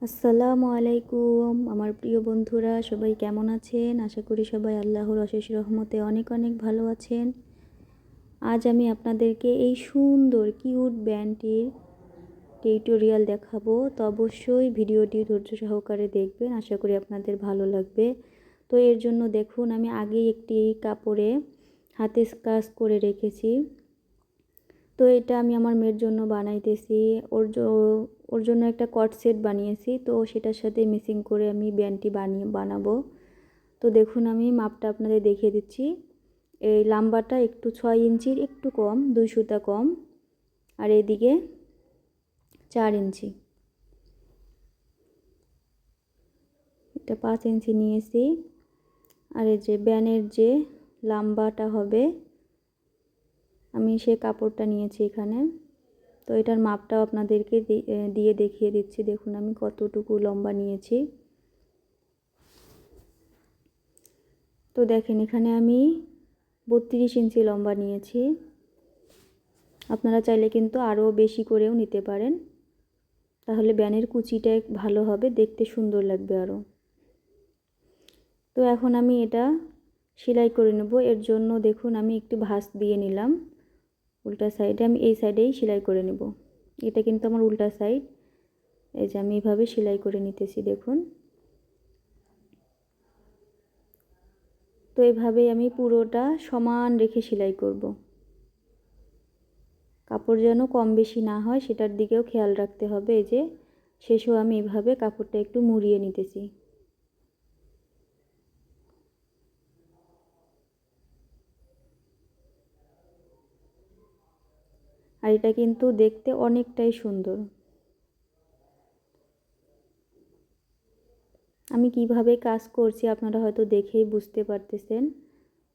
আসসালামু আলাইকুম আমার প্রিয় বন্ধুরা, সবাই কেমন আছেন? আশা করি সবাই আল্লাহর অশেষ রহমতে অনেক অনেক ভালো আছেন। আজ আমি আপনাদেরকে এই সুন্দর কিউট ব্যান্ডটির টিউটোরিয়াল দেখাবো। তো অবশ্যই ভিডিওটি ধৈর্য সহকারে দেখবেন, আশা করি আপনাদের ভালো লাগবে। তো এর জন্য দেখুন, আমি আগেই একটি কাপড়ে হাতে কাজ করে রেখেছি। তো এটা আমি আমার মেয়ের জন্য বানাইতেছি। ওর জন্য একটা কট সেট বানিয়েছি, তো সেটার সাথে মিক্সিং করে আমি ব্যান্ডটি বানাবো। তো দেখুন, আমি মাপটা আপনাদের দেখিয়ে দিচ্ছি। এই লম্বাটা একটু 6 ইঞ্চির একটু কম, 2 সুতা কম, আর এদিকে 4 ইঞ্চি, এটা 5 ইঞ্চি নিয়েছি। আর এই যে ব্যানের যে লম্বাটা হবে, আমি সে কাপড়টা নিয়েছি এখানে। তো এটার মাপটাও আপনাদেরকে দিয়ে দেখিয়ে দিচ্ছি। দেখুন আমি কতটুকু লম্বা নিয়েছি। তো দেখেন, এখানে আমি 32 ইঞ্চি লম্বা নিয়েছি। আপনারা চাইলে কিন্তু আরও বেশি করেও নিতে পারেন, তাহলে ব্যানের কুচিটা ভালো হবে, দেখতে সুন্দর লাগবে আরও। তো এখন আমি এটা সেলাই করে নেব। এর জন্য দেখুন, আমি একটু ভাঁজ দিয়ে নিলাম উল্টা সাইডে। আমি এই সাইডেই সেলাই করে নেব। এটা কিন্তু আমার উল্টা সাইড। এই যে আমি এইভাবে সেলাই করে নিতেছি, দেখুন। তো এইভাবেই আমি পুরোটা সমান রেখে সেলাই করব। কাপড় যেন কম বেশি না হয় সেটার দিকেও খেয়াল রাখতে হবে। এই যে শেষেও আমি এইভাবে কাপড়টা একটু মুড়িয়ে নিতেছি। আর এটা কিন্তু দেখতে অনেকটাই সুন্দর। আমি কিভাবে কাজ করছি আপনারা হয়তো দেখেই বুঝতে পারতেছেন।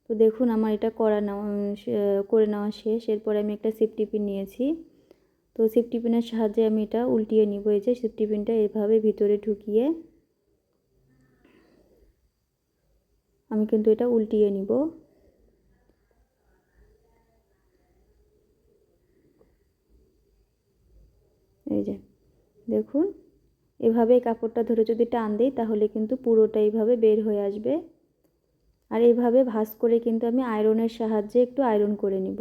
তো দেখুন, আমার এটা করে নেওয়া শেষ। এরপরে আমি একটা সেফটি পিন নিয়েছি। তো সেফটি পিনের সাহায্যে আমি এটা উল্টিয়ে নিব। এই যে সেফটি পিনটা এভাবে ভিতরে ঢুকিয়ে আমি কিন্তু এটা উল্টিয়ে নিব। এই যে দেখুন, এভাবে কাপড়টা ধরে যদি টান দিই তাহলে কিন্তু পুরোটা এইভাবে বের হয়ে আসবে। আর এইভাবে ভাঁজ করে কিন্তু আমি আয়রনের সাহায্যে একটু আয়রন করে নিব।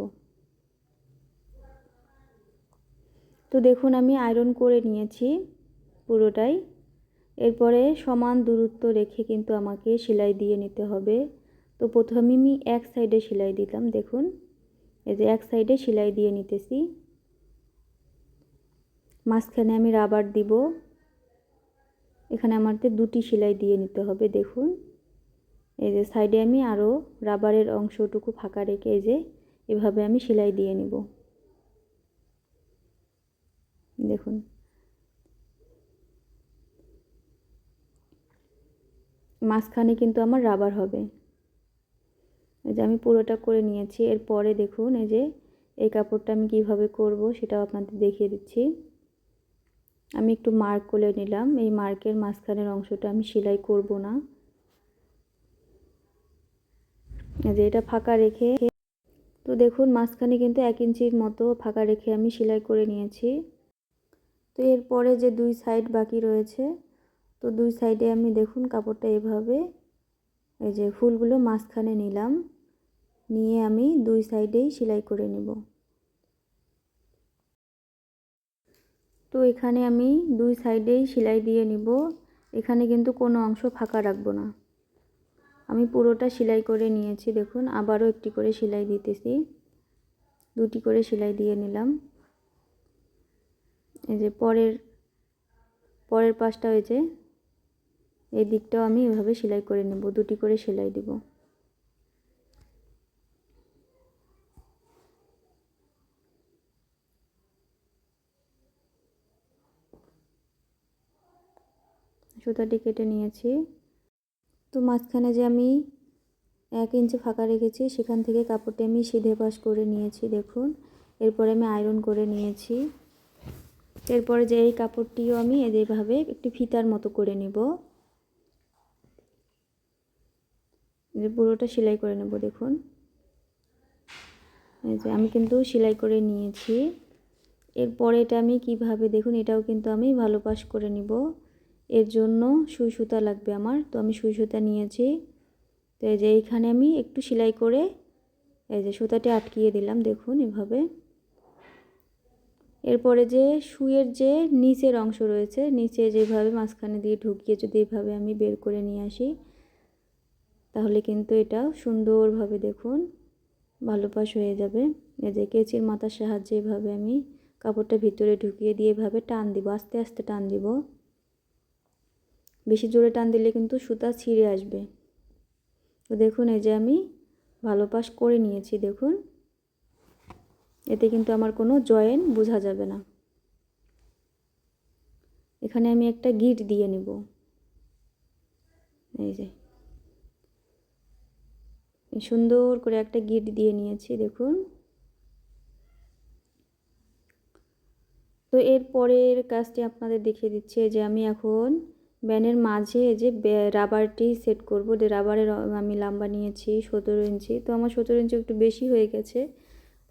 তো দেখুন, আমি আয়রন করে নিয়েছি পুরোটাই। এরপরে সমান দূরত্ব রেখে কিন্তু আমাকে সেলাই দিয়ে নিতে হবে। তো প্রথমে আমি এক সাইডে সেলাই দিলাম, দেখুন। এই যে এক সাইডে সেলাই দিয়ে নিতেছি। মাঝখানে আমি রাবার দিব। এখানে আমাদের দুটি সেলাই দিয়ে নিতে হবে, দেখুন। এই যে সাইডে আমি আরও রাবারের অংশটুকু ফাঁকা রেখে এই যে এভাবে আমি সেলাই দিয়ে নিব, দেখুন। মাঝখানে কিন্তু আমার রাবার হবে। এই যে আমি পুরোটা করে নিয়েছি। এরপরে দেখুন, এই যে এই কাপড়টা আমি কিভাবে করব সেটাও আপনাদের দেখিয়ে দিচ্ছি। আমি একটু মার্ক করে নিলাম। এই মার্কের মাঝখানের অংশটা আমি সেলাই করব না। এই যে এটা ফাঁকা রেখে, তো দেখুন মাঝখানে কিন্তু 1 ইঞ্চির মতো ফাঁকা রেখে আমি সেলাই করে নিয়েছি। তো এরপরে যে দুই সাইড বাকি রয়েছে, তো দুই সাইডে আমি দেখুন কাপড়টা এভাবে এই যে ফুলগুলো মাঝখানে নিলাম, নিয়ে আমি দুই সাইডেই সেলাই করে নেব। তো এখানে আমি দুই সাইডেই সেলাই দিয়ে নিব। এখানে কিন্তু কোনো অংশ ফাঁকা রাখবো না। আমি পুরোটা সেলাই করে নিয়েছি, দেখুন। আবারও একটি করে সেলাই দিতেছি, দুটি করে সেলাই দিয়ে নিলাম। এই যে পরের পাশটা, এই যে এই দিকটাও আমি এভাবে সেলাই করে নেব, দুটি করে সেলাই দিব। সুতাটি কেটে নিয়েছি। তো মাঝখানে যে আমি 1 ইঞ্চি ফাঁকা রেখেছি সেখান থেকে কাপড়টি আমি সিধে পাশ করে নিয়েছি, দেখুন। এরপরে আমি আয়রন করে নিয়েছি। এরপরে যে এই কাপড়টিও আমি এইভাবে একটু ফিতার মতো করে নিব, যে পুরোটা সেলাই করে নেব, দেখুন। এই যে আমি কিন্তু সেলাই করে নিয়েছি। এরপরে এটা আমি কিভাবে, দেখুন, এটাও কিন্তু আমি ভালো পাশ করে নিব। এর জন্য সুই সুতা লাগবে আমার, তো আমি সুই সুতা নিয়েছি। তো এই যে এইখানে আমি একটু সেলাই করে এই যে সুতাটি আটকিয়ে দিলাম, দেখুন এভাবে। এরপরে যে সুইয়ের যে নিচের অংশ রয়েছে, নিচে যেভাবে মাঝখানে দিয়ে ঢুকিয়ে যদি এভাবে আমি বের করে নিয়ে আসি, তাহলে কিন্তু এটা সুন্দরভাবে দেখুন ভালো পাশ হয়ে যাবে। এই যে কেচির মাথার সাহায্যে এভাবে আমি কাপড়টা ভিতরে ঢুকিয়ে দিয়ে এভাবে টান দিব, আস্তে আস্তে টান দিব। বেশি জোরে টান দিলে কিন্তু সুতা ছিঁড়ে আসবে। তো দেখুন এই যে আমি ভালো পাশ করে নিয়েছি, দেখুন এতে কিন্তু আমার কোনো জয়েন বোঝা যাবে না। এখানে আমি একটা গিট দিয়ে নিব, এই যে সুন্দর করে একটা গিট দিয়ে নিয়েছি, দেখুন। তো এর পরের কাজটি আপনাদের দেখিয়ে দিচ্ছি যে আমি এখন ব্যানের মাঝে যে রাবারটি সেট করব। যে রাবারের আমি লম্বা নিয়েছি 17 ইঞ্চি, তো আমার 17 ইঞ্চি একটু বেশি হয়ে গেছে।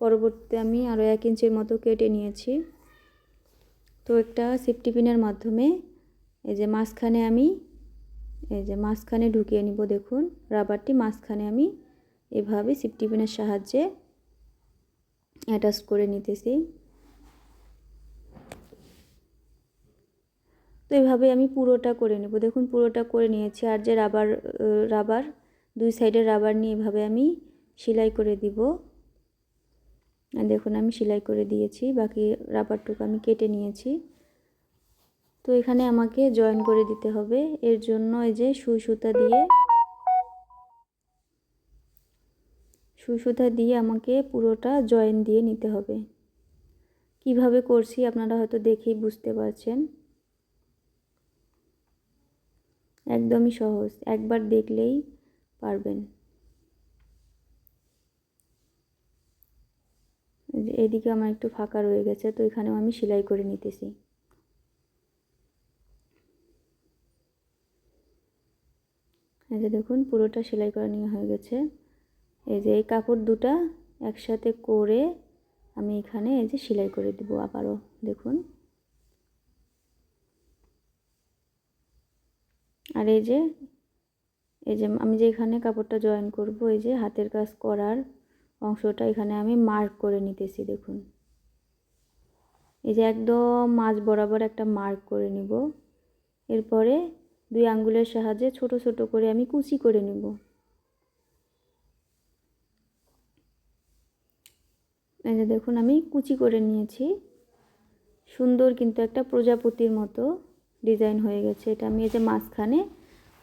পরবর্তীতে আমি আরও 1 ইঞ্চির মতো কেটে নিয়েছি। তো একটা সেফটি পিনের মাধ্যমে এই যে মাঝখানে আমি এই যে মাঝখানে ঢুকিয়ে নিব, দেখুন রাবারটি মাঝখানে আমি এভাবে সেফটি পিনের সাহায্যে অ্যাটাচ করে নিতেছি। তো এইভাবে আমি পুরোটা করে নেব, দেখুন পুরোটা করে নিয়েছি। আর যে রাবার দুই সাইডের রাবার নিয়ে এভাবে আমি সেলাই করে দিব। দেখুন আমি সেলাই করে দিয়েছি, বাকি রাবারটুকু আমি কেটে নিয়েছি। তো এখানে আমাকে জয়েন করে দিতে হবে। এর জন্য এই যে সুই সুতা দিয়ে আমাকে পুরোটা জয়েন দিয়ে নিতে হবে। কিভাবে করছি আপনারা হয়তো দেখেই বুঝতে পারছেন, একদমই সহজ, একবার দেখলেই পারবেন। এদিকে আমার একটু ফাঁকা রয়ে গেছে, তো এখানেও আমি সেলাই করে নিতেছি। এই যে দেখুন পুরোটা সেলাই করা নেওয়া হয়ে গেছে। এই যে এই কাপড় দুটা একসাথে করে আমি এখানে এই যে সেলাই করে দিব আবারও, দেখুন। আর এই যে আমি যে এখানে কাপড়টা জয়েন করব, এই যে হাতের কাজ করার অংশটা এখানে আমি মার্ক করে নিতেছি, দেখুন এই যে একদম মাঝ বরাবর একটা মার্ক করে নিব। এরপরে 2 আঙ্গুলের সাহায্যে ছোট ছোট করে আমি কুচি করে নেব। এই যে দেখুন আমি কুচি করে নিয়েছি, সুন্দর কিন্তু একটা প্রজাপতির মতো ডিজাইন হয়ে গেছে। এটা আমি এই যে মাঝখানে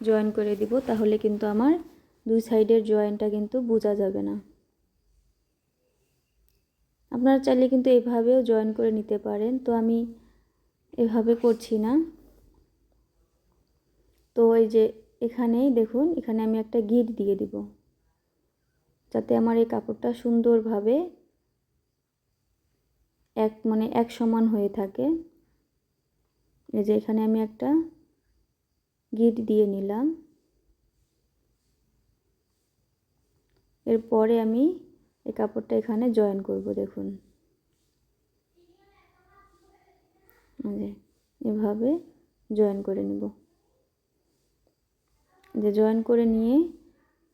জয়েন করে দিব, তাহলে কিন্তু আমার দুই সাইডের জয়েনটা কিন্তু বোঝা যাবে না। আপনারা চাইলে কিন্তু এভাবেও জয়েন করে নিতে পারেন, তো আমি এভাবে করছি না। তো এই যে এখানেই দেখুন, এখানে আমি একটা গিট দিয়ে দিব, যাতে আমার এই কাপড়টা সুন্দরভাবে এক সমান হয়ে থাকে। এই যে এখানে আমি একটা গিট দিয়ে নিলাম। এরপরে আমি এই কাপড়টা এখানে জয়েন করব, দেখুন এভাবে জয়েন করে নেব। যে জয়েন করে নিয়ে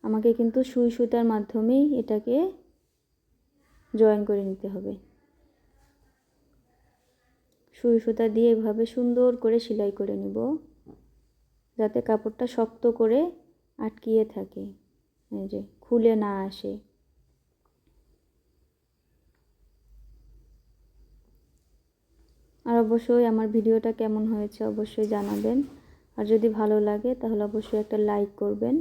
আমাকে কিন্তু সুই সুতার মাধ্যমেই এটাকে জয়েন করে নিতে হবে। সুই সুতা দিয়ে এভাবে সুন্দর করে সেলাই করে নেব, যাতে কাপড়টা শক্ত করে আটকিয়ে থাকে, এই যে খুলে না আসে। আর অবশ্যই আমার ভিডিওটা কেমন হয়েছে অবশ্যই জানাবেন। আর যদি ভালো লাগে তাহলে অবশ্যই একটা লাইক করবেন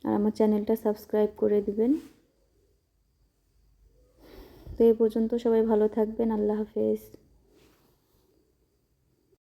আর আমার চ্যানেলটা সাবস্ক্রাইব করে দিবেন। তো এই পর্যন্ত সবাই ভালো থাকবেন। আল্লাহ হাফেজ।